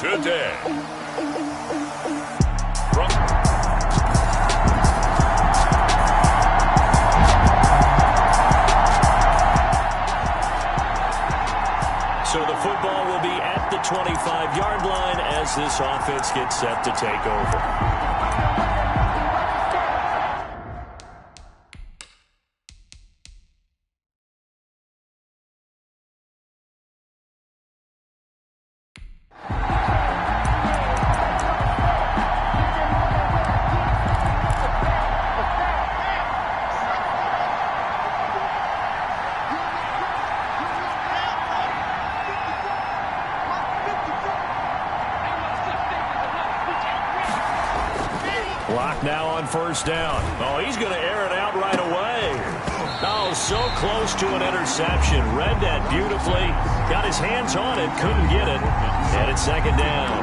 Good day. So the football will be at the 25-yard line as this offense gets set to take over. Clock now on first down. Oh, he's going to air it out right away. Oh, so close to an interception. Read that beautifully. Got his hands on it. Couldn't get it. And it's second down.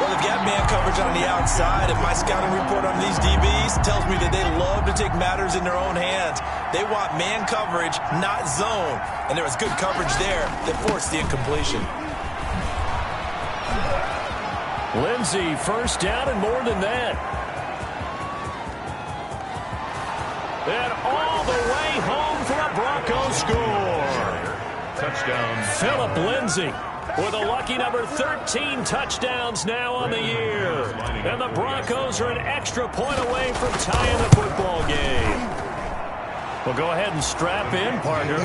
Well, they've got man coverage on the outside. And my scouting report on these DBs tells me that they love to take matters in their own hands. They want man coverage, not zone. And there was good coverage there that forced the incompletion. Lindsey, first down and more than that. And all the way home for a Broncos score. Touchdown. Philip Lindsey with a lucky number 13 touchdowns now on the year. And the Broncos are an extra point away from tying the football game. Well, go ahead and strap in, partner.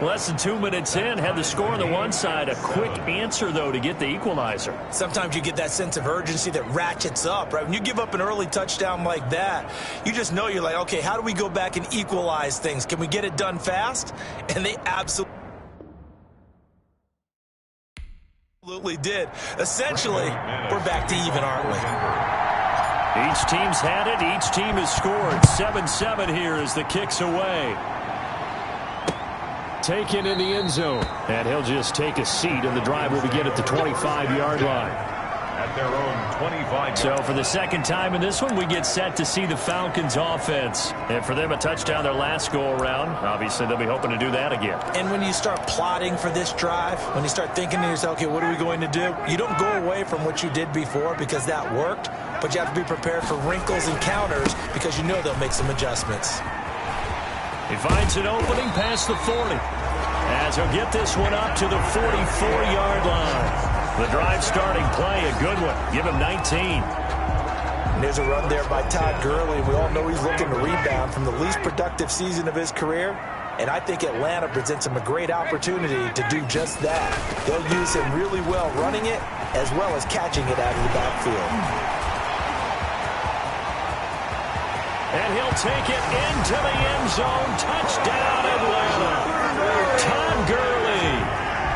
Less than 2 minutes in, had the score on the one side. A quick answer, though, to get the equalizer. Sometimes you get that sense of urgency that ratchets up, right? When you give up an early touchdown like that, you just know you're like, okay, how do we go back and equalize things? Can we get it done fast? And they absolutely did. Essentially, we're back to even, aren't we? Each team's had it. Each team has scored. 7-7 here as the kick's away. Taken in the end zone. And he'll just take a seat, and the drive will begin at the 25-yard line. At their own 25. So for the second time in this one, we get set to see the Falcons offense. And for them, a touchdown their last go-around. Obviously, they'll be hoping to do that again. And when you start plotting for this drive, when you start thinking to yourself, okay, what are we going to do? You don't go away from what you did before because that worked, but you have to be prepared for wrinkles and counters because you know they'll make some adjustments. He finds an opening past the 40. As he'll get this one up to the 44-yard line. The drive starting play, a good one. Give him 19. And there's a run there by Todd Gurley. We all know he's looking to rebound from the least productive season of his career. And I think Atlanta presents him a great opportunity to do just that. They'll use him really well running it as well as catching it out of the backfield. And he'll take it into the end zone. Touchdown, Atlanta. Todd Gurley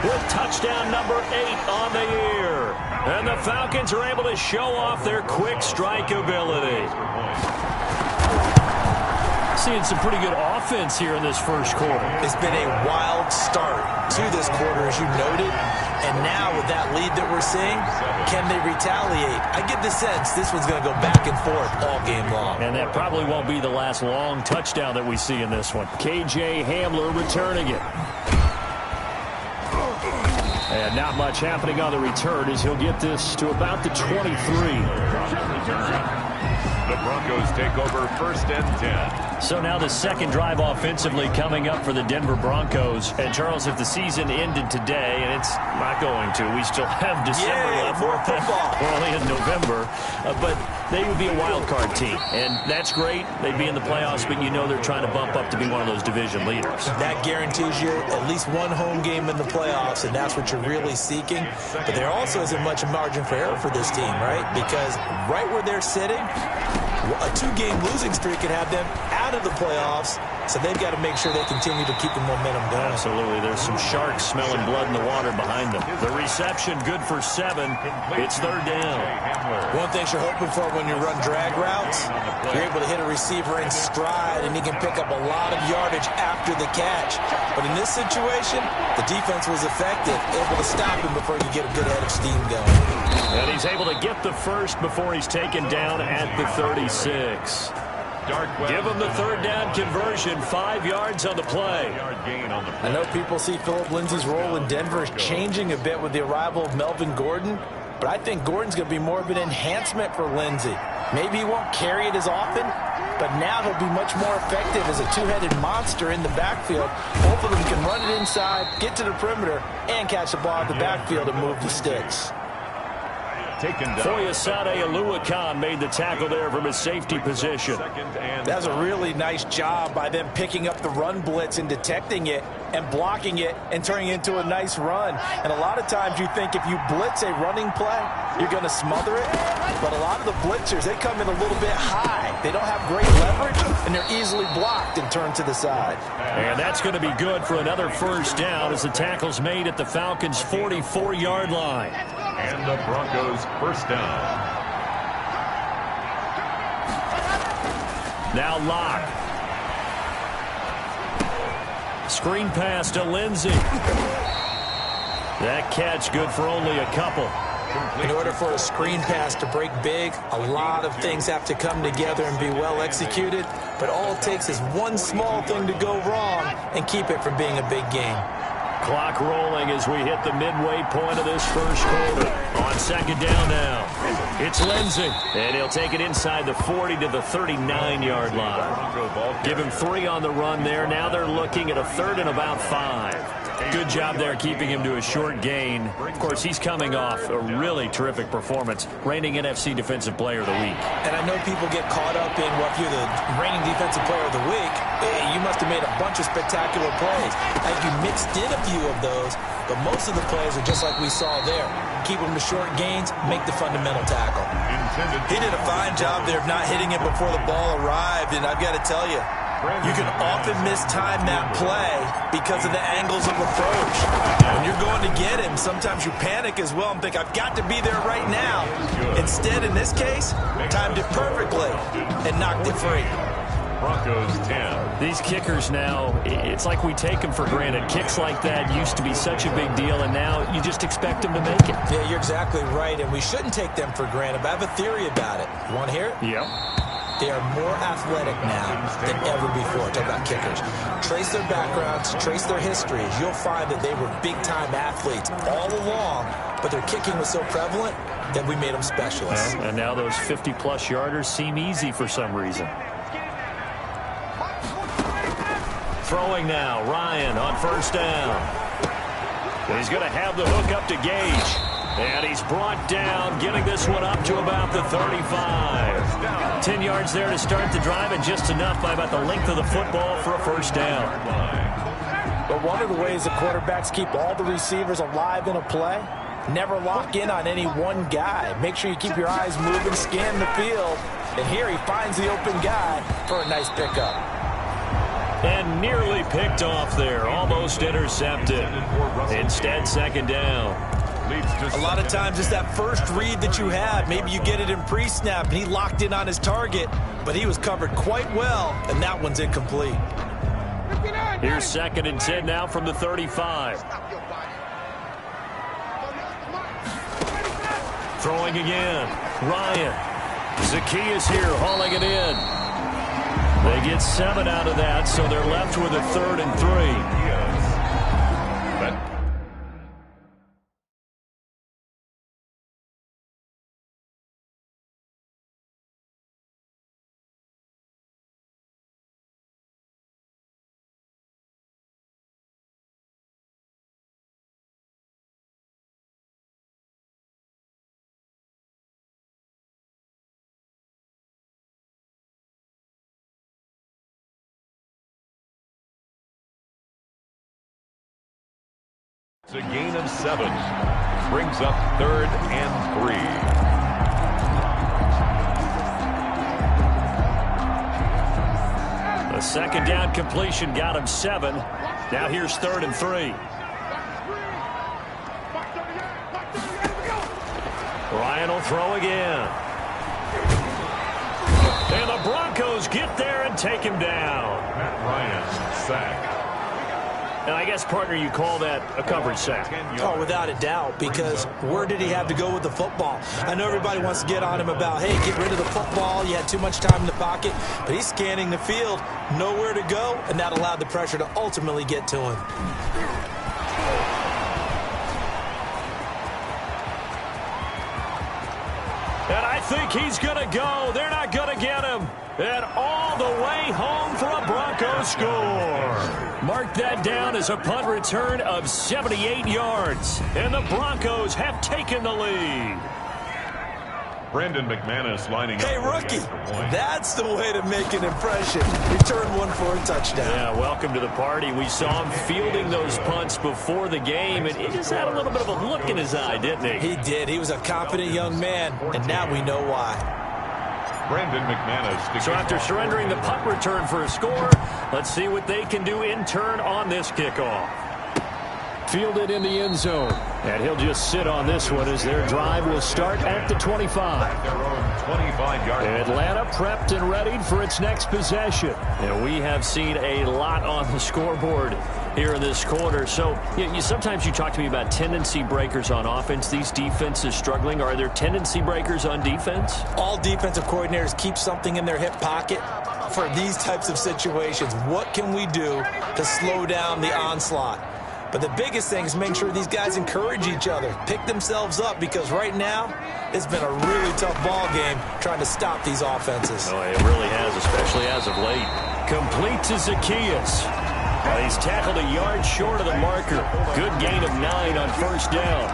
with touchdown number 8 on the year. And the Falcons are able to show off their quick strike ability. Seeing some pretty good offense here in this first quarter. It's been a wild start to this quarter, as you noted. And now with that lead that we're seeing, can they retaliate? I get the sense this one's going to go back and forth all game long. And that probably won't be the last long touchdown that we see in this one. KJ Hamler returning it. And not much happening on the return as he'll get this to about the 23. The Broncos take over first and 10. So now the second drive offensively coming up for the Denver Broncos. And, Charles, if the season ended today, and it's not going to, we still have December left. More football. We're only in November. But they would be a wild card team. And that's great. They'd be in the playoffs, but you know they're trying to bump up to be one of those division leaders. That guarantees you at least one home game in the playoffs, and that's what you're really seeking. But there also isn't much margin for error for this team, right? Because right where they're sitting, a 2-game losing streak could have them out of the playoffs, so they've got to make sure they continue to keep the momentum going. Absolutely. There's some sharks smelling blood in the water behind them. The reception good for 7. It's third down. One thing you're hoping for when you run drag routes, you're able to hit a receiver in stride, and he can pick up a lot of yardage after the catch. But in this situation, the defense was effective, able to stop him before you get a good head of steam going. And he's able to get the first before he's taken down at the 36. Give him the third down conversion, 5 yards on the play. I know people see Philip Lindsey's role in Denver is changing a bit with the arrival of Melvin Gordon, but I think Gordon's going to be more of an enhancement for Lindsey. Maybe he won't carry it as often, but now he'll be much more effective as a two-headed monster in the backfield. Both of them can run it inside, get to the perimeter, and catch the ball in the backfield and move the sticks. Foyesade Oluwakan made the tackle there from his safety position. That's a really nice job by them picking up the run blitz and detecting it and blocking it and turning it into a nice run. And a lot of times you think if you blitz a running play, you're going to smother it. But a lot of the blitzers, they come in a little bit high. They don't have great leverage, and they're easily blocked and turned to the side. And that's going to be good for another first down as the tackle's made at the Falcons' 44-yard line. And the Broncos first down. Now Locke. Screen pass to Lindsey. That catch good for only a couple. In order for a screen pass to break big, a lot of things have to come together and be well executed. But all it takes is one small thing to go wrong and keep it from being a big game. Clock rolling as we hit the midway point of this first quarter. On second down now, it's Lindsey. And he'll take it inside the 40 to the 39-yard line. Give him 3 on the run there. Now they're looking at a third and about 5. Good job there keeping him to a short gain. Of course, he's coming off a really terrific performance, reigning NFC Defensive Player of the Week. And I know people get caught up in, well, if you're the reigning Defensive Player of the Week, you must have made a bunch of spectacular plays. I think you mixed in a few of those, but most of the plays are just like we saw there. Keep them to short gains, make the fundamental tackle. He did a fine job there of not hitting it before the ball arrived, and I've got to tell you, you can often mistime that play because of the angles of approach. When you're going to get him, sometimes you panic as well and think, I've got to be there right now. Instead, in this case, timed it perfectly and knocked it free. Broncos 10. These kickers now, it's like we take them for granted. Kicks like that used to be such a big deal, and now you just expect them to make it. Yeah, you're exactly right, and we shouldn't take them for granted. But I have a theory about it. You want to hear it? Yep. They are more athletic now than ever before. Talk about kickers. Trace their backgrounds, trace their histories. You'll find that they were big-time athletes all along, but their kicking was so prevalent that we made them specialists. And now those 50-plus yarders seem easy for some reason. Throwing now, Ryan on first down. He's going to have the hook up to Gage. And he's brought down, getting this one up to about the 35. 10 yards there to start the drive, and just enough by about the length of the football for a first down. But one of the ways the quarterbacks keep all the receivers alive in a play, never lock in on any one guy. Make sure you keep your eyes moving, scan the field. And here he finds the open guy for a nice pickup. And nearly picked off there, almost intercepted. Instead, second down. A lot of times it's that first read that you have. Maybe you get it in pre-snap, and he locked in on his target, but he was covered quite well, and that one's incomplete. Here's second and 10 now from the 35. Throwing again. Ryan. Zacchaeus here hauling it in. They get 7 out of that, so they're left with a 3rd and 3. It's a gain of 7. Brings up 3rd and 3. A second down completion got him 7. Now here's 3rd and 3. Ryan will throw again. And the Broncos get there and take him down. Matt Ryan sack. And I guess, partner, you call that a coverage sack. Oh, without a doubt, because where did he have to go with the football? I know everybody wants to get on him about, hey, get rid of the football. You had too much time in the pocket. But he's scanning the field, nowhere to go, and that allowed the pressure to ultimately get to him. And I think he's going to go. They're not going to get him. And all the way home for a Broncos score. Mark that down as a punt return of 78 yards. And the Broncos have taken the lead. Brandon McManus lining up. Hey, rookie, that's the way to make an impression. Return one for a touchdown. Yeah, welcome to the party. We saw him fielding those punts before the game, and he just had a little bit of a look in his eye, didn't he? He did. He was a confident young man, and now we know why. Brandon McManus. So after surrendering the punt return for a score, let's see what they can do in turn on this kickoff. Fielded in the end zone. And he'll just sit on this one as their drive will start at the 25. Their own 25-yard. Atlanta prepped and readied for its next possession. And we have seen a lot on the scoreboard here in this quarter. So sometimes you talk to me about tendency breakers on offense. These defenses struggling. Are there tendency breakers on defense? All defensive coordinators keep something in their hip pocket for these types of situations. What can we do to slow down the onslaught? But the biggest thing is make sure these guys encourage each other, pick themselves up, because right now it's been a really tough ball game trying to stop these offenses. Oh, it really has, especially as of late. Complete to Zacchaeus. He's tackled a yard short of the marker. Good gain of 9 on first down.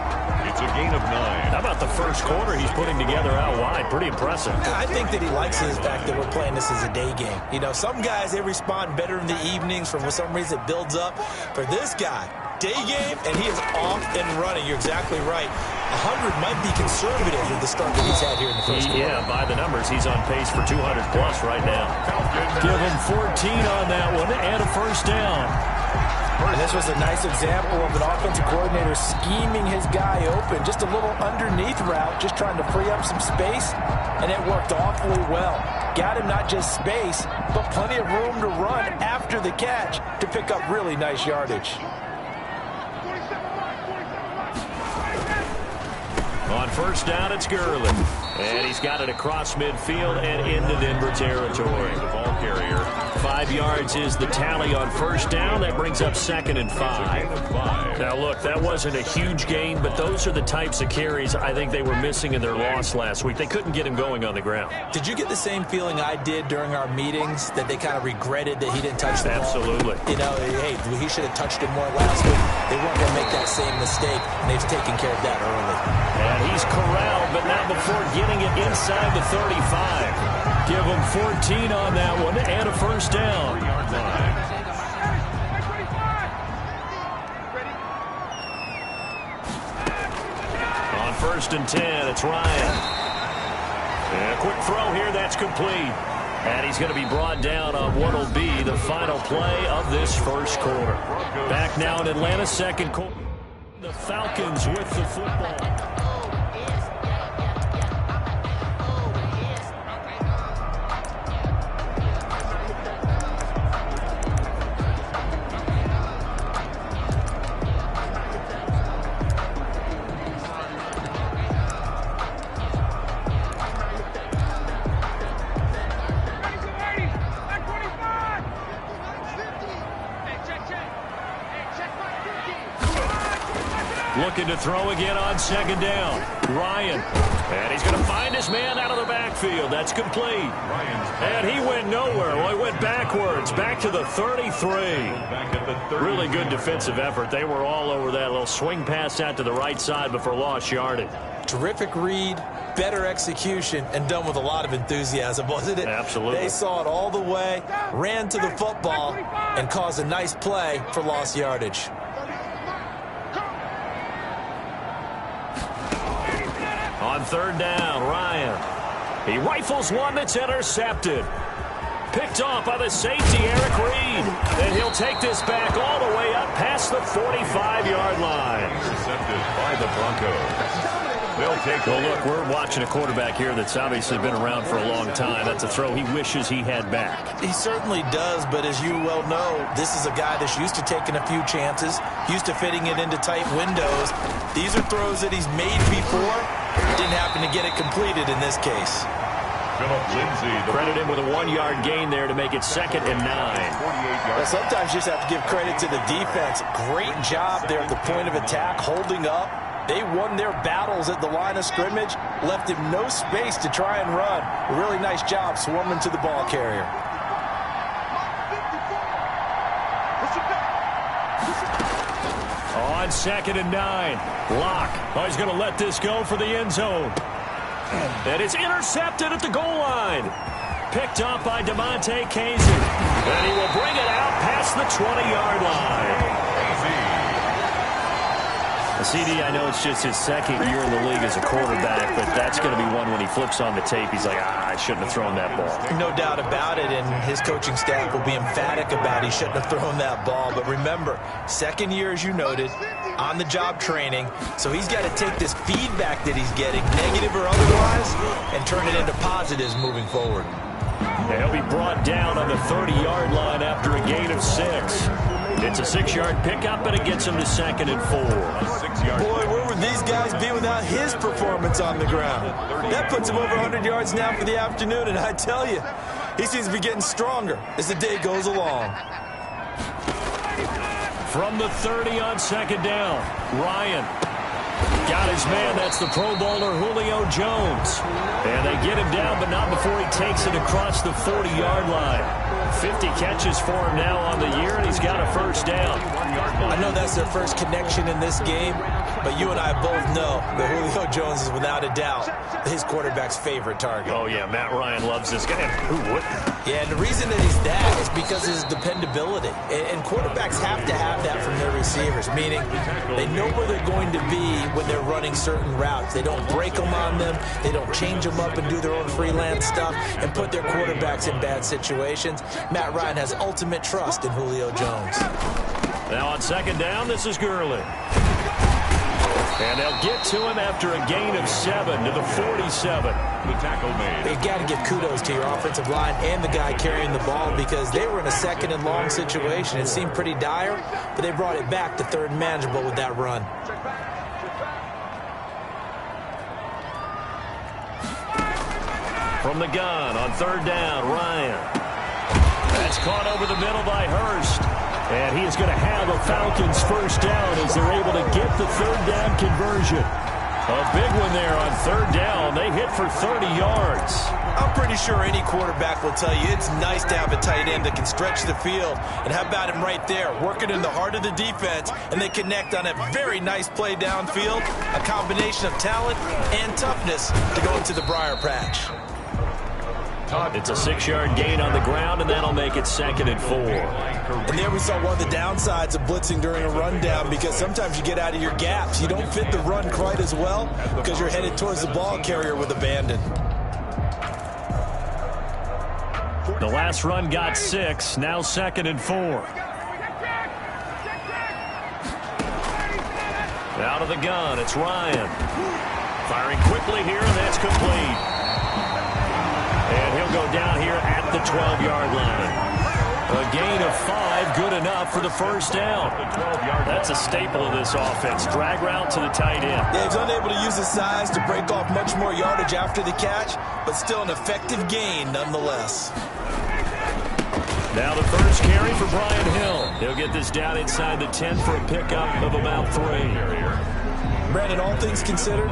It's a gain of 9. How about the first quarter he's putting together out wide? Pretty impressive. I think that he likes the fact that we're playing this as a day game. You know, some guys, they respond better in the evenings. For some reason, it builds up. For this guy, day game, and he is off and running. You're exactly right. 100 might be conservative with the start that he's had here in the first quarter. Yeah, by the numbers, he's on pace for 200-plus right now. Give him 14 on that one and a first down. And this was a nice example of an offensive coordinator scheming his guy open. Just a little underneath route, just trying to free up some space, and it worked awfully well. Got him not just space, but plenty of room to run after the catch to pick up really nice yardage. On first down, it's Gurley. And he's got it across midfield and into Denver territory. The ball carrier. 5 yards is the tally on first down. That brings up 2nd and 5. Now, look, that wasn't a huge gain, but those are the types of carries I think they were missing in their loss last week. They couldn't get him going on the ground. Did you get the same feeling I did during our meetings, that they kind of regretted that he didn't touch the ball? Absolutely. You know, hey, he should have touched it more last week. They weren't going to make that same mistake, and they've taken care of that early. And he's corralled, but not before getting it inside the 35. Give him 14 on that one and a first down. 3-yard line. On 1st and 10, it's Ryan. And a quick throw here, that's complete. And he's going to be brought down on what will be the final play of this first quarter. Back now in Atlanta, second quarter. The Falcons with the football. Looking to throw again on 2nd down. Ryan. And he's going to find his man out of the backfield. That's complete. And he went nowhere. Well, he went backwards. Back to the 33. Really good defensive effort. They were all over that little swing pass out to the right side before lost yardage. Terrific read, better execution, and done with a lot of enthusiasm, wasn't it? Absolutely. They saw it all the way, ran to the football, and caused a nice play for lost yardage. On 3rd down, Ryan. He rifles one that's intercepted. Picked off by the safety, Eric Reed. And he'll take this back all the way up past the 45-yard line. Intercepted by the Broncos. They'll take Well, look, we're watching a quarterback here that's obviously been around for a long time. That's a throw he wishes he had back. He certainly does, but as you well know, this is a guy that's used to taking a few chances, used to fitting it into tight windows. These are throws that he's made before. Didn't happen to get it completed in this case. Philip Lindsay. Credit him with a 1-yard gain there to make it 2nd and 9. Well, sometimes you just have to give credit to the defense. Great job there at the point of attack, holding up They won their battles at the line of scrimmage, left him no space to try and run. A really nice job swarming to the ball carrier. On 2nd and 9, Locke. Oh, he's going to let this go for the end zone. And it's intercepted at the goal line. Picked up by DeMonte Kazee. And he will bring it out past the 20-yard line. CD, I know it's just his second year in the league as a quarterback, but that's going to be one when he flips on the tape. He's like, I shouldn't have thrown that ball. No doubt about it, and his coaching staff will be emphatic about he shouldn't have thrown that ball. But remember, second year, as you noted, on-the-job training, so he's got to take this feedback that he's getting, negative or otherwise, and turn it into positives moving forward. He'll be brought down on the 30-yard line after a gain of 6. It's a 6-yard pickup, and it gets him to 2nd and 4. Boy, where would these guys be without his performance on the ground? That puts him over 100 yards now for the afternoon, and I tell you, he seems to be getting stronger as the day goes along. From the 30 on 2nd down, Ryan got his man. That's the Pro Bowler Julio Jones. And they get him down, but not before he takes it across the 40-yard line. 50 catches for him now on the year, and he's got a first down. I know that's their first connection in this game, but you and I both know that Julio Jones is without a doubt his quarterback's favorite target. Oh, yeah, Matt Ryan loves this guy. Who wouldn't? Yeah, and the reason that he's that is because of his dependability. And quarterbacks have to have that from their receivers, meaning they know where they're going to be when they're running certain routes. They don't break them on them. They don't change them up and do their own freelance stuff and put their quarterbacks in bad situations. Matt Ryan has ultimate trust in Julio Jones. Now on 2nd down, this is Gurley. And they'll get to him after a gain of 7 to the 47. The tackle made. You got to give kudos to your offensive line and the guy carrying the ball because they were in a 2nd and long situation. It seemed pretty dire, but they brought it back to 3rd and manageable with that run. From the gun on 3rd down, Ryan. That's caught over the middle by Hurst. And he is going to have a Falcons first down as they're able to get the 3rd down conversion. A big one there on 3rd down. They hit for 30 yards. I'm pretty sure any quarterback will tell you it's nice to have a tight end that can stretch the field. And how about him right there, working in the heart of the defense, and they connect on a very nice play downfield, a combination of talent and toughness to go into the briar patch. It's a 6-yard gain on the ground, and that'll make it 2nd and 4. And there we saw one of the downsides of blitzing during a rundown because sometimes you get out of your gaps. You don't fit the run quite as well because you're headed towards the ball carrier with abandon. The last run got 6, now 2nd and 4. Out of the gun, it's Ryan. Firing quickly here, and that's complete. And he'll go down here at the 12-yard line. A gain of 5, good enough for the first down. That's a staple of this offense. Drag route to the tight end. Yeah, he's unable to use his size to break off much more yardage after the catch, but still an effective gain nonetheless. Now the first carry for Brian Hill. He'll get this down inside the 10 for a pickup of about 3. Brandon, all things considered,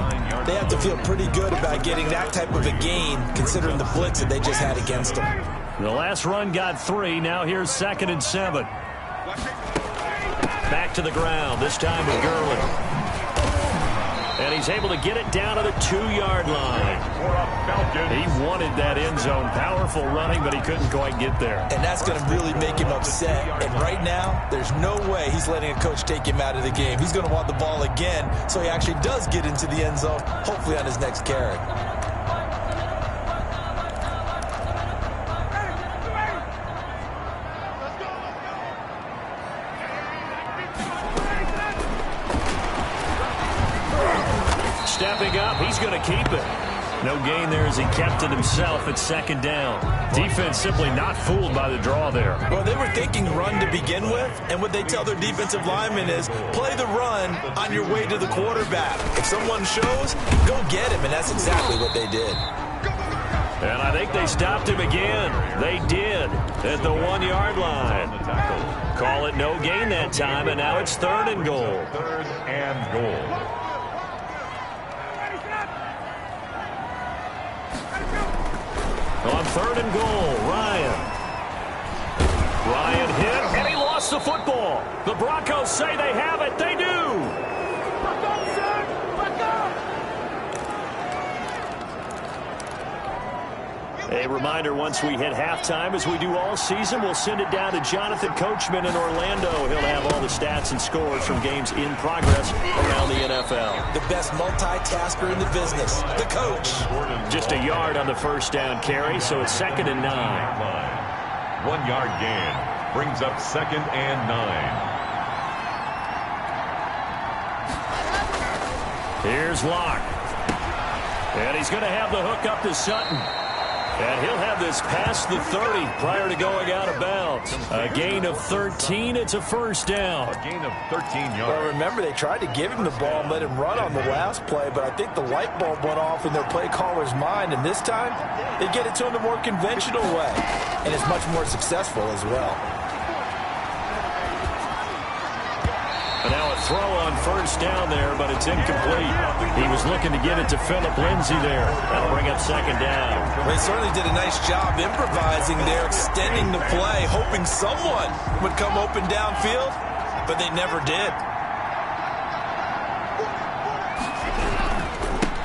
they have to feel pretty good about getting that type of a gain considering the blitz that they just had against them. The last run got 3. Now here's 2nd and 7. Back to the ground, this time with Gurley. And he's able to get it down to the 2-yard line. He wanted that end zone. Powerful running, but he couldn't quite get there. And that's going to really make him upset. And right now, there's no way he's letting a coach take him out of the game. He's going to want the ball again, so he actually does get into the end zone, hopefully on his next carry. Stepping up, he's going to keep it. No gain there as he kept it himself at 2nd down. Defense simply not fooled by the draw there. Well, they were thinking run to begin with, and what they tell their defensive linemen is play the run on your way to the quarterback. If someone shows, go get him, and that's exactly what they did. And I think they stopped him again. They did at the 1-yard line. Call it no gain that time, and now it's 3rd and goal. 3rd and goal. On 3rd and goal, Ryan. Ryan hit, and he lost the football. The Broncos say they have it. They do. A reminder, once we hit halftime, as we do all season, we'll send it down to Jonathan Coachman in Orlando. He'll have all the stats and scores from games in progress around the NFL. The best multitasker in the business, the coach. Just a yard on the first down carry, so it's 2nd and 9. 1 yard gain brings up 2nd and 9. Here's Locke. And he's going to have the hook up to Sutton. And he'll have this past the 30 prior to going out of bounds. A gain of 13. It's a first down. A gain of 13 yards. Well, remember, they tried to give him the ball and let him run on the last play, but I think the light bulb went off in their play caller's mind, and this time they get it to him the more conventional way, and it's much more successful as well. And now a throw on first down there, but it's incomplete. He was looking to get it to Phillip Lindsay there. That'll bring up 2nd down. They certainly did a nice job improvising there, extending the play, hoping someone would come open downfield, but they never did.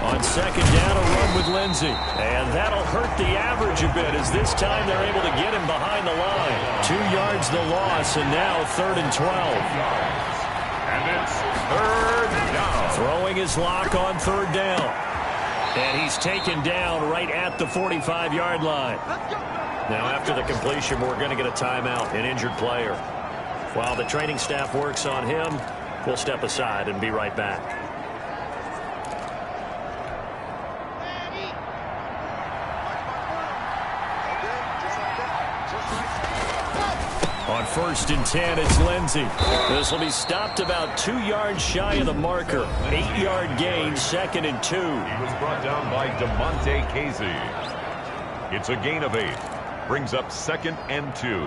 On 2nd down, a run with Lindsay. And that'll hurt the average a bit, as this time they're able to get him behind the line. 2 yards the loss, and now 3rd and 12. And it's 3rd down. Throwing his Lock on 3rd down. And he's taken down right at the 45-yard line. Now, after the completion, we're going to get a timeout, an injured player. While the training staff works on him, we'll step aside and be right back. On 1st and 10, it's Lindsay. This will be stopped about 2 yards shy of the marker. 8-yard gain, 2nd and 2. He was brought down by DeMonte Casey. It's a gain of 8. Brings up 2nd and 2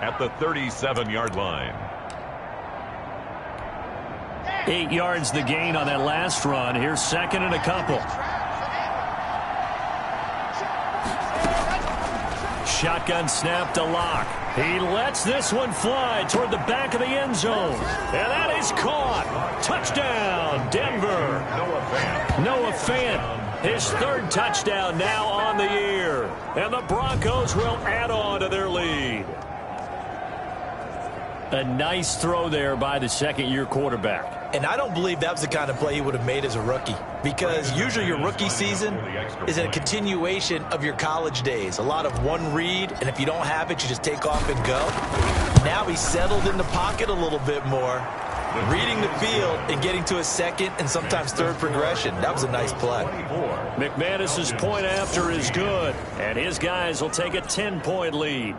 at the 37-yard line. 8 yards the gain on that last run. Here's 2nd and a couple. Shotgun snap to Locke. He lets this one fly toward the back of the end zone. And that is caught. Touchdown, Denver. Noah Fant, his 3rd touchdown now on the year. And the Broncos will add on to their lead. A nice throw there by the 2nd-year quarterback. And I don't believe that was the kind of play he would have made as a rookie, because usually your rookie season is a continuation of your college days. A lot of one read, and if you don't have it, you just take off and go. Now he's settled in the pocket a little bit more, reading the field and getting to a 2nd and sometimes 3rd progression. That was a nice play. McManus's point after is good, and his guys will take a 10-point lead.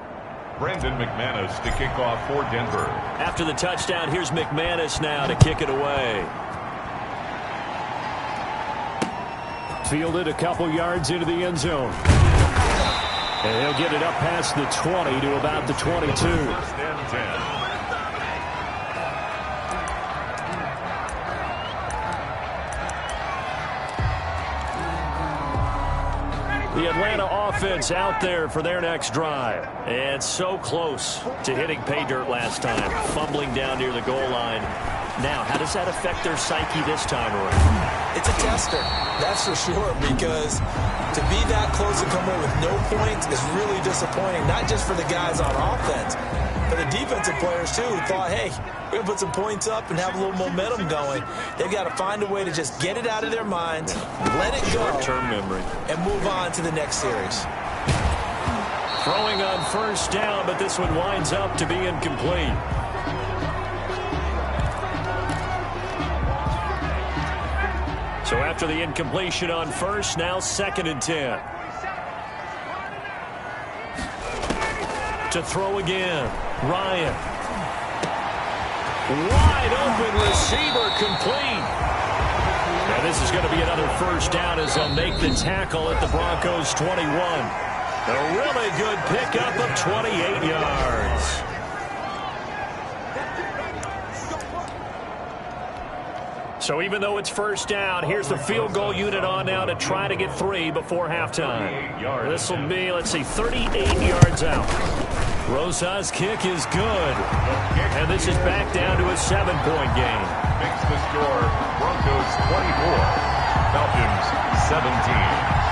Brandon McManus to kick off for Denver. After the touchdown, here's McManus now to kick it away. Fielded a couple yards into the end zone. And he'll get it up past the 20 to about the 22. 1st and 10. The Atlanta offense out there for their next drive. And so close to hitting pay dirt last time. Fumbling down near the goal line. Now, how does that affect their psyche this time around? It's a tester, that's for sure, because to be that close and come away with no points is really disappointing, not just for the guys on offense, but the defensive players, too, who thought, hey, we're going to put some points up and have a little momentum going. They've got to find a way to just get it out of their minds, let it go, short-term memory, and move on to the next series. Throwing on 1st down, but this one winds up to be incomplete. So after the incompletion on 1st, now 2nd and 10. To throw again, Ryan. Wide open receiver, complete. Now this is going to be another 1st down as they'll make the tackle at the Broncos' 21. A really good pickup of 28 yards. So even though it's first down, here's the field goal unit on now to try to get 3 before halftime. This will be, let's see, 38 yards out. Rosa's kick is good. And this is back down to a 7-point game. Makes the score Broncos 24, Falcons 17.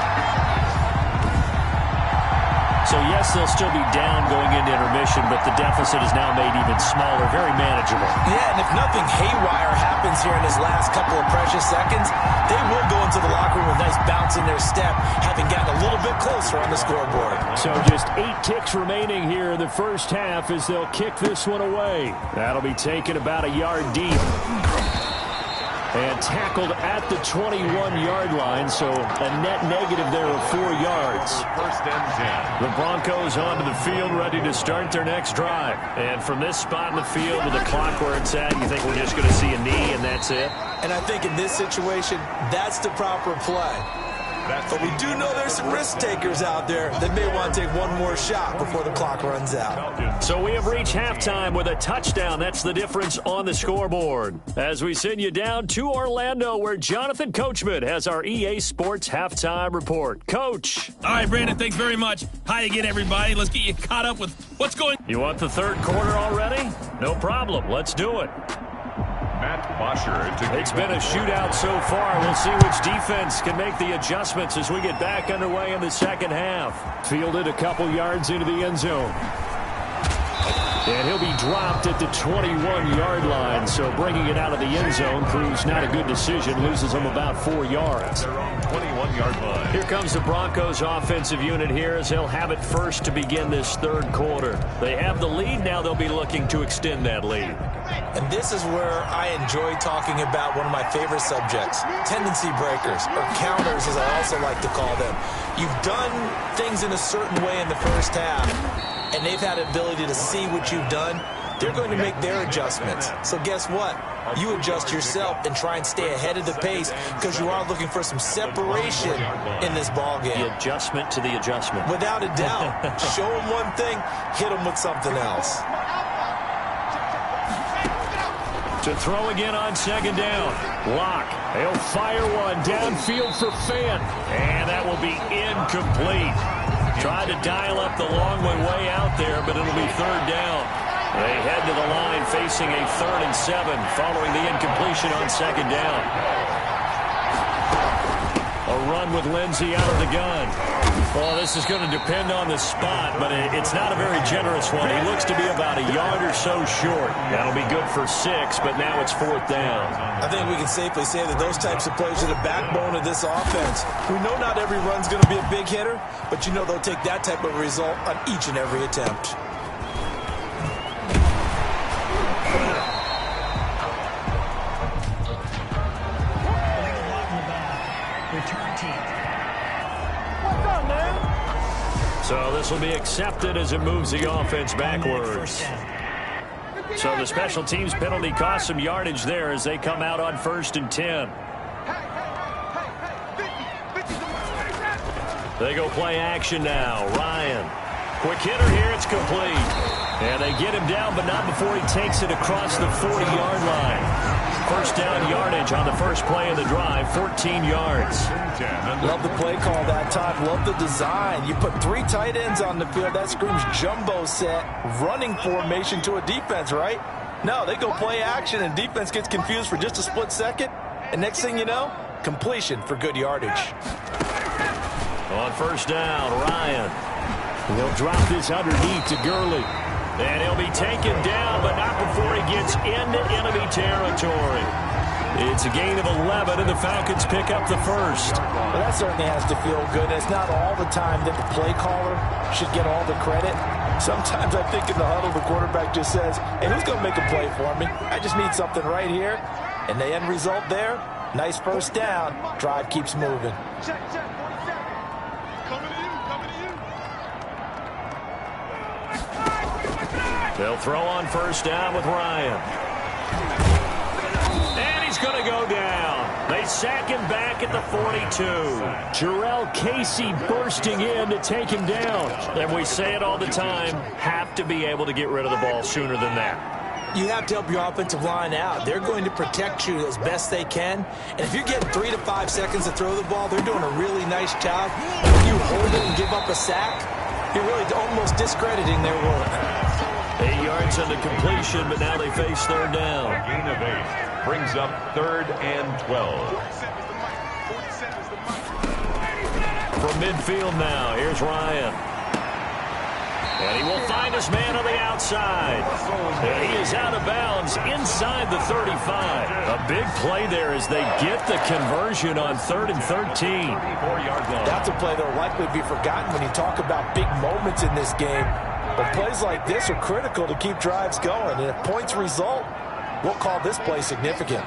So, yes, they'll still be down going into intermission, but the deficit is now made even smaller, very manageable. Yeah, and if nothing haywire happens here in his last couple of precious seconds, they will go into the locker room with a nice bounce in their step, having gotten a little bit closer on the scoreboard. So just 8 kicks remaining here in the first half as they'll kick this one away. That'll be taken about a yard deep. And tackled at the 21-yard line, so a net negative there of 4 yards. First and 10. The Broncos onto the field, ready to start their next drive. And from this spot in the field with the clock where it's at, you think we're just going to see a knee and that's it? And I think in this situation, that's the proper play. But we do know there's some risk takers out there that may want to take one more shot before the clock runs out. So we have reached halftime with a touchdown. That's the difference on the scoreboard. As we send you down to Orlando, where Jonathan Coachman has our EA Sports halftime report. Coach. All right, Brandon, thanks very much. Hi again, everybody. Let's get you caught up with what's going on. You want the third quarter already? No problem. Let's do it. It's been a shootout so far. We'll see which defense can make the adjustments as we get back underway in the second half. Fielded a couple yards into the end zone. And he'll be dropped at the 21-yard line, so bringing it out of the end zone proves not a good decision. Loses him about 4 yards. 21-yard line. Here comes the Broncos offensive unit here as they'll have it first to begin this third quarter. They have the lead. Now they'll be looking to extend that lead. And this is where I enjoy talking about one of my favorite subjects, tendency breakers, or counters as I also like to call them. You've done things in a certain way in the first half, and they've had the ability to see what you've done. They're going to make their adjustments. So guess what? You adjust yourself and try and stay ahead of the pace because you are looking for some separation in this ball game. The adjustment to the adjustment. Without a doubt. Show them one thing, hit them with something else. To throw again on second down. Lock. He'll fire one downfield for Fant. And that will be incomplete. Tried to dial up the long one way out there, but it'll be third down. They head to the line facing a 3rd and 7 following the incompletion on second down. A run with Lindsey out of the gun. Well, this is going to depend on the spot, but it's not a very generous one. He looks to be about a yard or so short. That'll be good for 6, but now it's 4th down. I think we can safely say that those types of plays are the backbone of this offense. We know not every run's going to be a big hitter, but you know they'll take that type of result on each and every attempt. So this will be accepted as it moves the offense backwards. So the special teams penalty cost some yardage there as they come out on 1st and 10. They go play action now. Ryan. Quick hitter here. It's complete. And they get him down, but not before he takes it across the 40-yard line. First down yardage on the first play of the drive, 14 yards. Love the play call that time. Love the design. You put 3 tight ends on the field. That screams jumbo set, running formation to a defense, right? No, they go play action, and defense gets confused for just a split second. And next thing you know, completion for good yardage. On first down, Ryan. He'll drop this underneath to Gurley. And he'll be taken down, but not before he gets into enemy territory. It's a gain of 11, and the Falcons pick up the first. Well, that certainly has to feel good. It's not all the time that the play caller should get all the credit. Sometimes I think in the huddle, the quarterback just says, hey, who's going to make a play for me? I just need something right here. And the end result there, nice first down. Drive keeps moving. They'll throw on first down with Ryan. And he's going to go down. They sack him back at the 42. Jarrell Casey bursting in to take him down. And we say it all the time, have to be able to get rid of the ball sooner than that. you have to help your offensive line out. They're going to protect you as best they can. And if you're getting 3 to 5 seconds to throw the ball, they're doing a really nice job. And when you hold it and give up a sack, you're really almost discrediting their work. 8 yards on the completion, but now they face third down. A gain of 8 brings up 3rd and 12. From midfield now, here's Ryan. And he will find his man on the outside. And he is out of bounds inside the 35. A big play there as they get the conversion on 3rd and 13. That's a play that will likely be forgotten when you talk about big moments in this game. But plays like this are critical to keep drives going. And if points result, we'll call this play significant.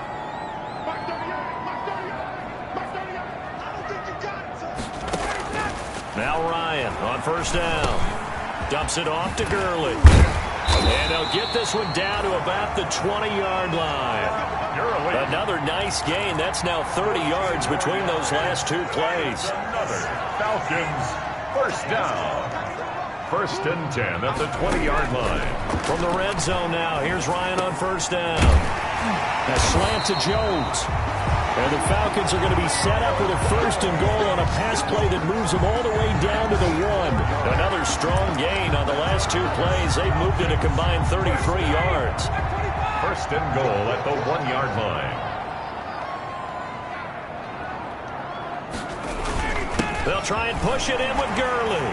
Now Ryan on first down. Dumps it off to Gurley. And they'll get this one down to about the 20-yard line. Another nice gain. That's now 30 yards between those last 2 plays. Another Falcons first down. 1st and 10 at the 20-yard line. From the red zone now, here's Ryan on first down. A slant to Jones. And the Falcons are going to be set up with a 1st and goal on a pass play that moves them all the way down to the 1. Another strong gain on the last 2 plays. They've moved it a combined 33 yards. 1st and goal at the 1-yard line. They'll try and push it in with Gurley.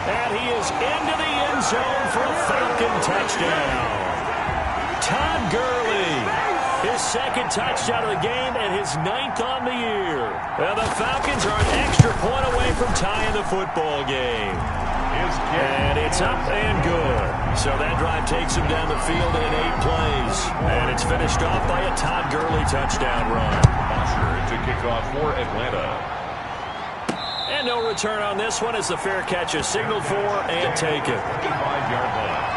And he is into the end zone for a Falcon touchdown. Todd Gurley. His 2nd touchdown of the game and his 9th on the year. And the Falcons are an extra point away from tying the football game. And it's up and good. So that drive takes him down the field in 8 plays. And it's finished off by a Todd Gurley touchdown run. To kick off for Atlanta. And no return on this one as the fair catch is signaled for and taken. 5-yard line.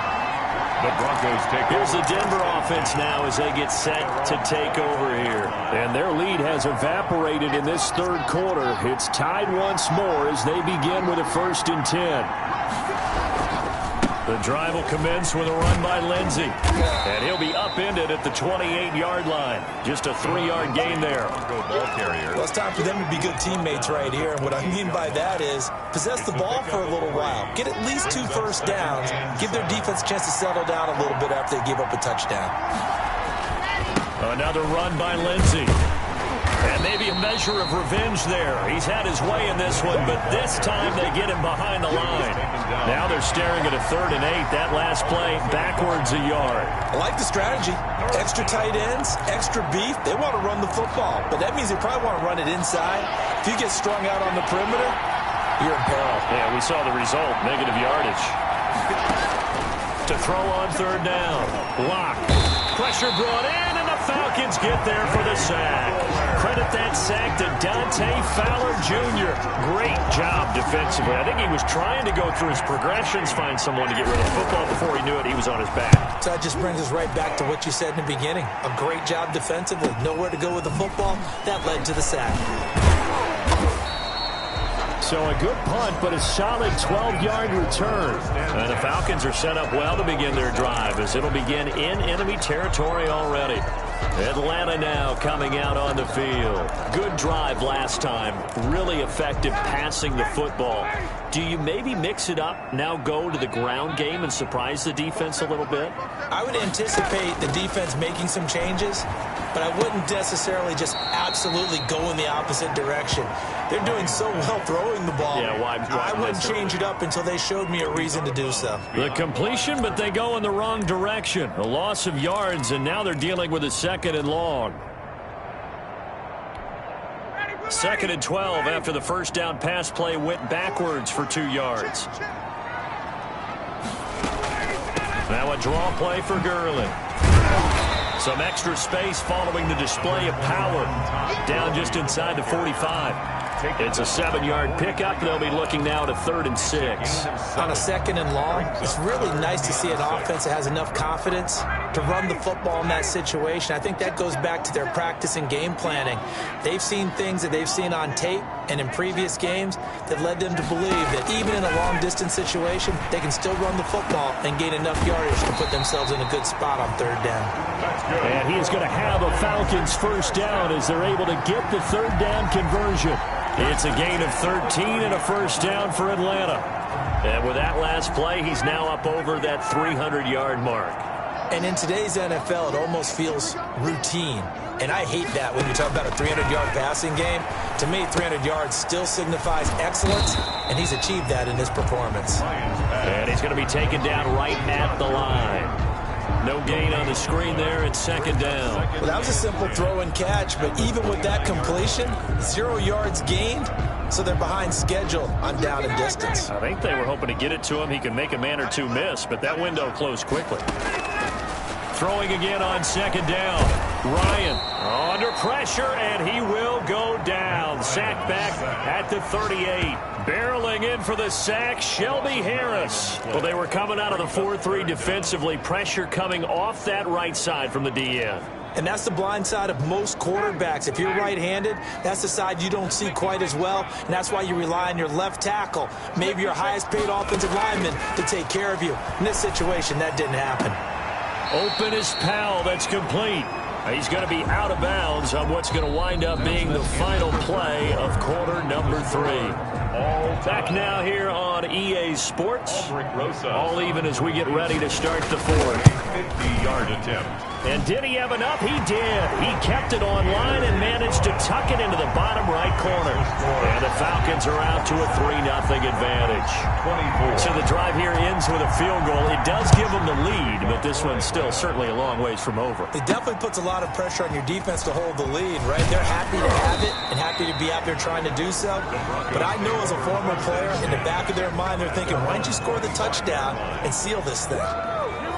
The Broncos take over. Here's the Denver offense now as they get set to take over here. And their lead has evaporated in this 3rd quarter. It's tied once more as they begin with a 1st and 10. The drive will commence with a run by Lindsey. And he'll be upended at the 28-yard line. Just a 3-yard gain there. Well, it's time for them to be good teammates right here. And what I mean by that is possess the ball for a little while. Get at least 2 first downs. Give their defense a chance to settle down a little bit after they give up a touchdown. Another run by Lindsey. And maybe a measure of revenge there. He's had his way in this one, but this time they get him behind the line. Now they're staring at a 3rd and 8. That last play, backwards a yard. I like the strategy. Extra tight ends, extra beef. They want to run the football, but that means they probably want to run it inside. If you get strung out on the perimeter, you're in peril. Yeah, we saw the result, negative yardage. To throw on 3rd down. Lock. Pressure brought in, and the Falcons get there for the sack. Credit that sack to Dante Fowler Jr. Great job defensively. I think he was trying to go through his progressions, find someone to get rid of the football. Before he knew it, he was on his back. So that just brings us right back to what you said in the beginning. A great job defensively. Nowhere to go with the football. That led to the sack. So a good punt, but a solid 12-yard return. And the Falcons are set up well to begin their drive as it'll begin in enemy territory already. Atlanta now coming out on the field. Good drive last time. Really effective passing the football. Do you maybe mix it up, now go to the ground game and surprise the defense a little bit? I would anticipate the defense making some changes, but I wouldn't necessarily just absolutely go in the opposite direction. They're doing so well throwing the ball. Yeah, why I wouldn't change it up until they showed me a reason to do so. The completion, but they go in the wrong direction. A loss of yards, and now they're dealing with a 2nd and long. 2nd and 12 after the first down pass play went backwards for 2 yards. Now a draw play for Gurley. Some extra space following the display of power. Down just inside the 45. It's a 7-yard pickup. They'll be looking now to 3rd and 6. On a 2nd and long, it's really nice to see an offense that has enough confidence to run the football in that situation. I think that goes back to their practice and game planning. They've seen things that they've seen on tape and in previous games that led them to believe that even in a long-distance situation, they can still run the football and gain enough yardage to put themselves in a good spot on third down. And he is going to have a Falcons first down as they're able to get the third down conversion. It's a gain of 13 and a first down for Atlanta. And with that last play, he's now up over that 300-yard mark. And in today's NFL, it almost feels routine. And I hate that when you talk about a 300-yard passing game. To me, 300 yards still signifies excellence, and he's achieved that in his performance. And he's going to be taken down right at the line. No gain on the screen there. It's second down. Well, that was a simple throw and catch, but even with that completion, 0 yards gained, so they're behind schedule on down and distance. I think they were hoping to get it to him. He could make a man or two miss, but that window closed quickly. Throwing again on second down. Ryan under pressure, and he will go down. Sacked back at the 38. Barreling in for the sack, Shelby Harris. Well, they were coming out of the 4-3 defensively. Pressure coming off that right side from the DN. And that's the blind side of most quarterbacks. If you're right-handed, that's the side you don't see quite as well, and that's why you rely on your left tackle, maybe your highest-paid offensive lineman, to take care of you. In this situation, that didn't happen. Open is Powell. That's complete. He's going to be out of bounds on what's going to wind up being the final play of quarter number 3. Back now here on EA Sports. All even as we get ready to start the fourth. 50-yard attempt. And did he have enough? He did. He kept it online and managed to tuck it into the bottom right corner. And the Falcons are out to a 3-0 advantage. 24. So the drive here ends with a field goal. It does give them the lead, but this one's still certainly a long ways from over. It definitely puts a lot of pressure on your defense to hold the lead, right? They're happy to have it and happy to be out there trying to do so. But I know as a former player, in the back of their mind, they're thinking, why don't you score the touchdown and seal this thing?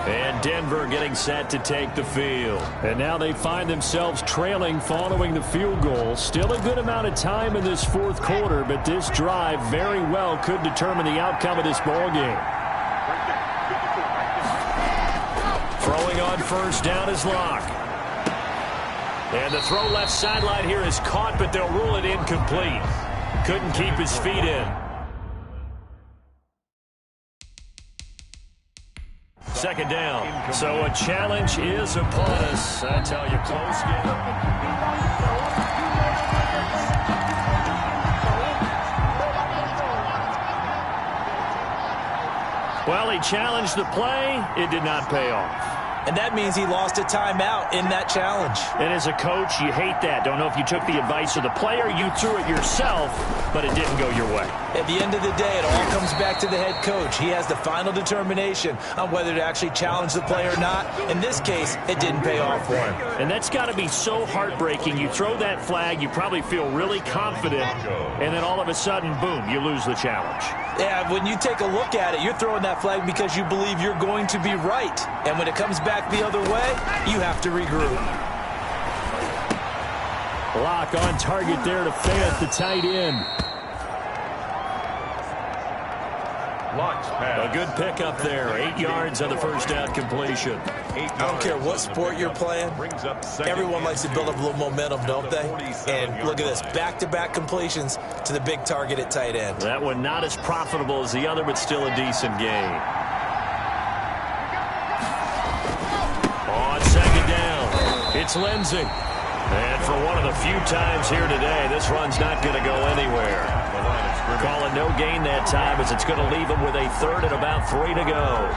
And Denver getting set to take the field. And now they find themselves trailing following the field goal. Still a good amount of time in this fourth quarter, but this drive very well could determine the outcome of this ball game. Throwing on first down is Locke. And the throw left sideline here is caught, but they'll rule it incomplete. Couldn't keep his feet in. Second down. So a challenge is upon us. I tell you, close game. Well, he challenged the play. It did not pay off. And that means he lost a timeout in that challenge. And as a coach, you hate that. Don't know if you took the advice of the player, you threw it yourself, but it didn't go your way. At the end of the day, it all comes back to the head coach. He has the final determination on whether to actually challenge the play or not. In this case, it didn't pay off for him. And that's got to be so heartbreaking. You throw that flag, you probably feel really confident, and then all of a sudden, boom, you lose the challenge. Yeah, when you take a look at it, you're throwing that flag because you believe you're going to be right. And when it comes back the other way, you have to regroup. Locke on target there to Fayette, the tight end. Locke's pass. A good pickup there. 8 yards on the first down completion. I don't care what sport you're playing. Everyone likes to build up a little momentum, don't they? And look at this. Back-to-back completions to the big target at tight end. That one not as profitable as the other, but still a decent gain. On second down, it's Lindsey. And for one of the few times here today, this run's not going to go anywhere. Call it no gain that time as it's going to leave him with a third and about 3 to go.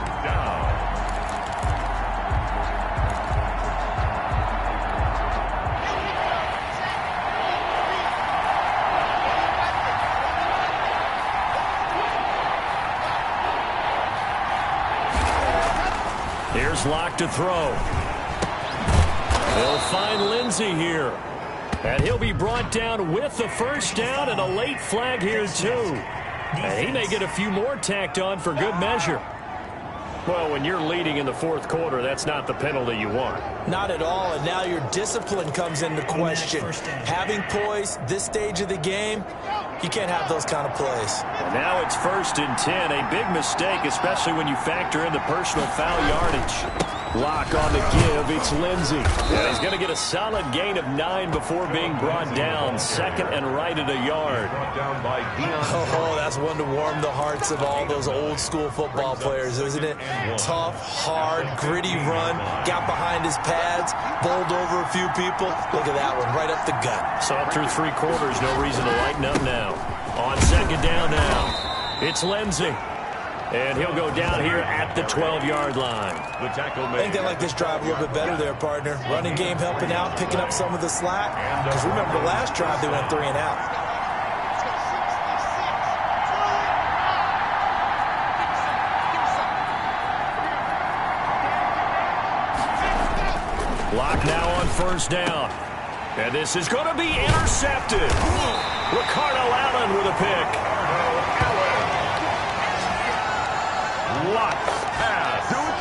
Here's Locke to throw. They'll find Lindsey here. And he'll be brought down with the first down and a late flag here, too. And he may get a few more tacked on for good measure. Well, when you're leading in the fourth quarter, that's not the penalty you want. Not at all, and now your discipline comes into question. Having poise this stage of the game, you can't have those kind of plays. And now it's 1st and 10, a big mistake, especially when you factor in the personal foul yardage. Block on the give. It's Lindsey. And he's going to get a solid gain of 9 before being brought down. Second and right at a yard. Oh, that's one to warm the hearts of all those old school football players, isn't it? Tough, hard, gritty run. Got behind his pads. Bowled over a few people. Look at that one, right up the gut. So up through 3 quarters, no reason to lighten up now. On second down now, it's Lindsey. And he'll go down here at the 12-yard line. The tackle I think they like this drive a little bit better there, partner. Running game helping out, picking up some of the slack. Because remember, the last drive they went 3 and out. Block now on first down. And this is going to be intercepted. Ricardo Allen with a pick.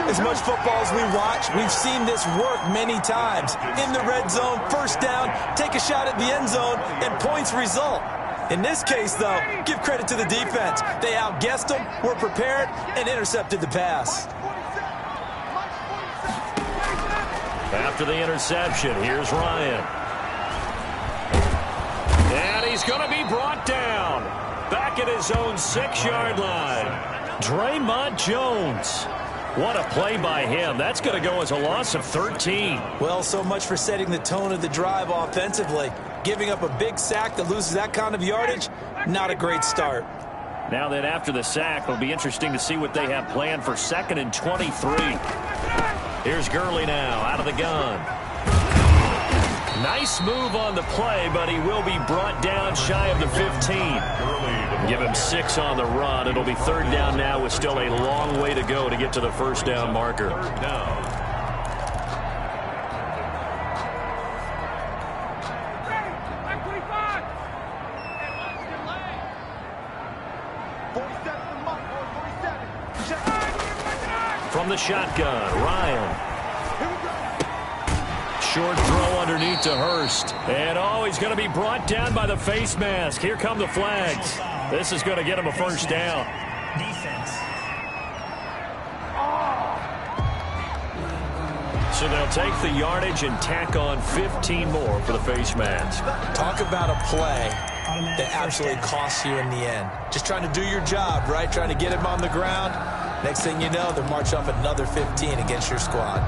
As much football as we watch, we've seen this work many times. In the red zone, first down, take a shot at the end zone, and points result. In this case, though, give credit to the defense. They outguessed them, were prepared, and intercepted the pass. After the interception, here's Ryan. And he's going to be brought down. Back at his own 6-yard line. Draymond Jones. What a play by him. That's going to go as a loss of 13. Well, so much for setting the tone of the drive offensively. Giving up a big sack that loses that kind of yardage, not a great start. Now then, after the sack, it'll be interesting to see what they have planned for 2nd and 23. Here's Gurley now out of the gun. Nice move on the play, but he will be brought down shy of the 15. Give him 6 on the run. It'll be 3rd down now with still a long way to go to get to the first down marker. From the shotgun, Ryan. Short throw underneath to Hurst. And, oh, he's going to be brought down by the face mask. Here come the flags. This is going to get him a first down. So they'll take the yardage and tack on 15 more for the face mask. Talk about a play that absolutely costs you in the end. Just trying to do your job, right? Trying to get him on the ground. Next thing you know, they'll march up another 15 against your squad.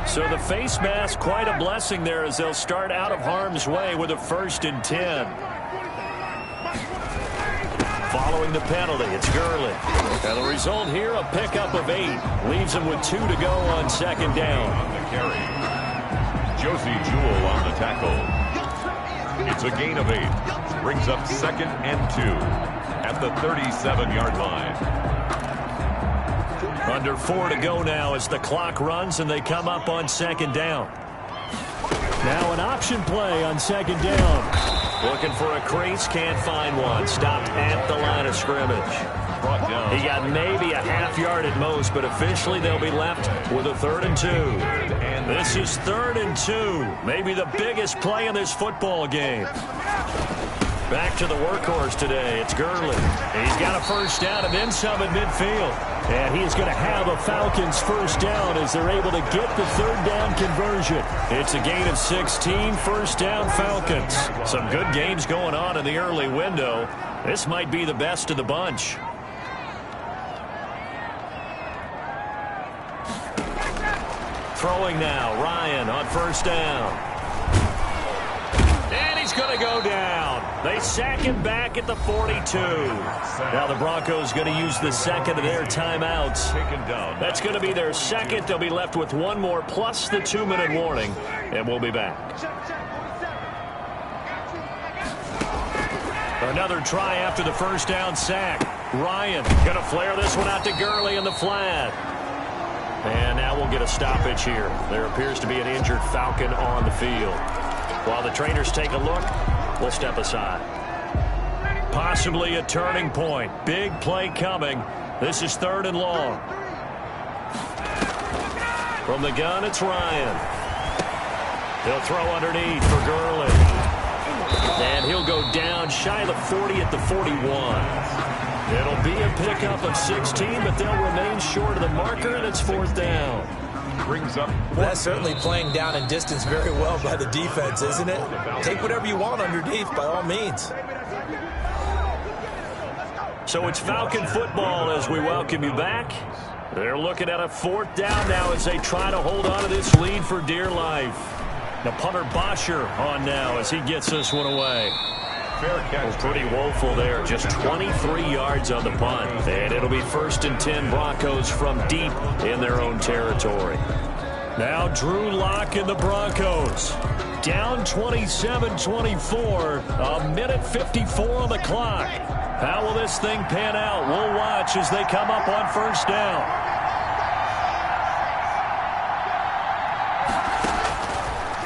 So the face mask, quite a blessing there as they'll start out of harm's way with a 1st and 10. Following the penalty, it's Gurley. And the result here, a pickup of 8. Leaves him with 2 to go on 2nd down. On the carry. Josie Jewell on the tackle. It's a gain of 8. Brings up 2nd and 2 at the 37-yard line. Under 4 to go now as the clock runs and they come up on 2nd down. Now an option play on 2nd down. Looking for a crease, can't find one. Stopped at the line of scrimmage. Brought down. He got maybe a half yard at most, but officially they'll be left with a 3rd and 2. This is 3rd and 2. Maybe the biggest play in this football game. Back to the workhorse today. It's Gurley. He's got a first down and then some at midfield. And he's going to have a Falcons first down as they're able to get the 3rd down conversion. It's a gain of 16, first down Falcons. Some good games going on in the early window. This might be the best of the bunch. Throwing now, Ryan on first down. And he's going to go down. They sack him back at the 42. Now the Broncos going to use the 2nd of their timeouts. That's going to be their 2nd. They'll be left with 1 more plus the 2-minute warning. And we'll be back. Another try after the first down sack. Ryan going to flare this one out to Gurley in the flat. And now we'll get a stoppage here. There appears to be an injured Falcon on the field. While the trainers take a look, we'll step aside. Possibly a turning point. Big play coming. This is 3rd and long. From the gun, it's Ryan. He'll throw underneath for Gurley. And he'll go down shy of the 40 at the 41. It'll be a pickup of 16, but they'll remain short of the marker, and it's 4th down. Brings up. That's certainly playing down and distance very well by the defense, isn't it? Take whatever you want underneath, by all means. So it's Falcon football as we welcome you back. They're looking at a 4th down now as they try to hold on to this lead for dear life. The punter Bosher on now as he gets this one away. Fair catch. Well, pretty woeful there. Just 23 yards on the punt. And it'll be 1st and 10 Broncos from deep in their own territory. Now Drew Lock and the Broncos. Down 27-24. A minute 54 on the clock. How will this thing pan out? We'll watch as they come up on 1st down.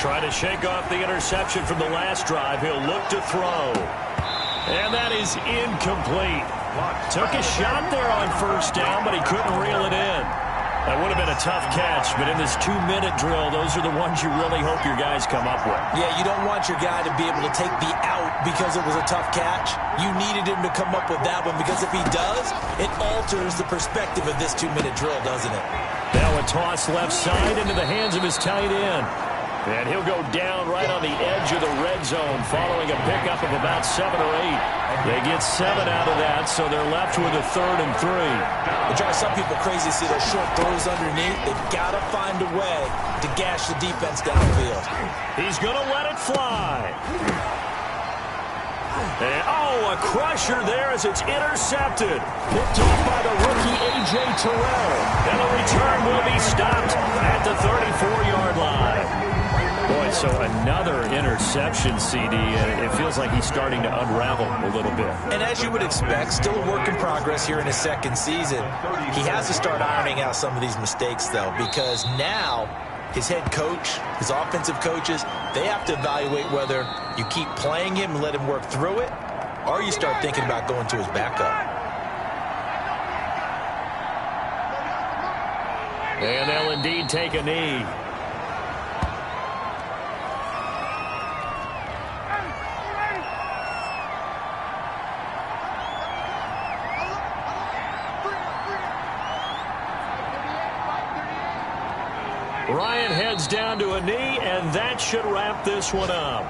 Trying to shake off the interception from the last drive. He'll look to throw. And that is incomplete. Took a shot there on 1st down, but he couldn't reel it in. That would have been a tough catch, but in this 2-minute drill, those are the ones you really hope your guys come up with. Yeah, you don't want your guy to be able to take the out because it was a tough catch. You needed him to come up with that one because if he does, it alters the perspective of this 2-minute drill, doesn't it? Now a toss left side into the hands of his tight end. And he'll go down right on the edge of the red zone following a pickup of about 7 or 8. They get 7 out of that, so they're left with a 3rd and 3. It drives some people crazy to see those short throws underneath. They've got to find a way to gash the defense downfield. He's going to let it fly. And, a crusher there as it's intercepted. Picked off by the rookie A.J. Terrell. And the return will be stopped at the 34-yard line. Boy, so another interception, CD, and it feels like he's starting to unravel a little bit. And as you would expect, still a work in progress here in his 2nd season. He has to start ironing out some of these mistakes, though, because now his head coach, his offensive coaches, they have to evaluate whether you keep playing him and let him work through it, or you start thinking about going to his backup. And they'll indeed take a knee. Ryan heads down to a knee, and that should wrap this one up.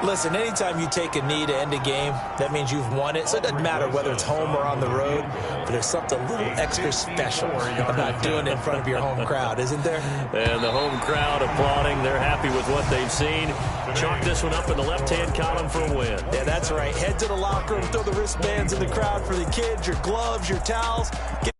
Listen, anytime you take a knee to end a game, that means you've won it. So it doesn't matter whether it's home or on the road, but there's something a little extra special about doing it in front of your home crowd, isn't there? And the home crowd applauding. They're happy with what they've seen. Chalk this one up in the left-hand column for a win. Yeah, that's right. Head to the locker room, throw the wristbands in the crowd for the kids, your gloves, your towels. Get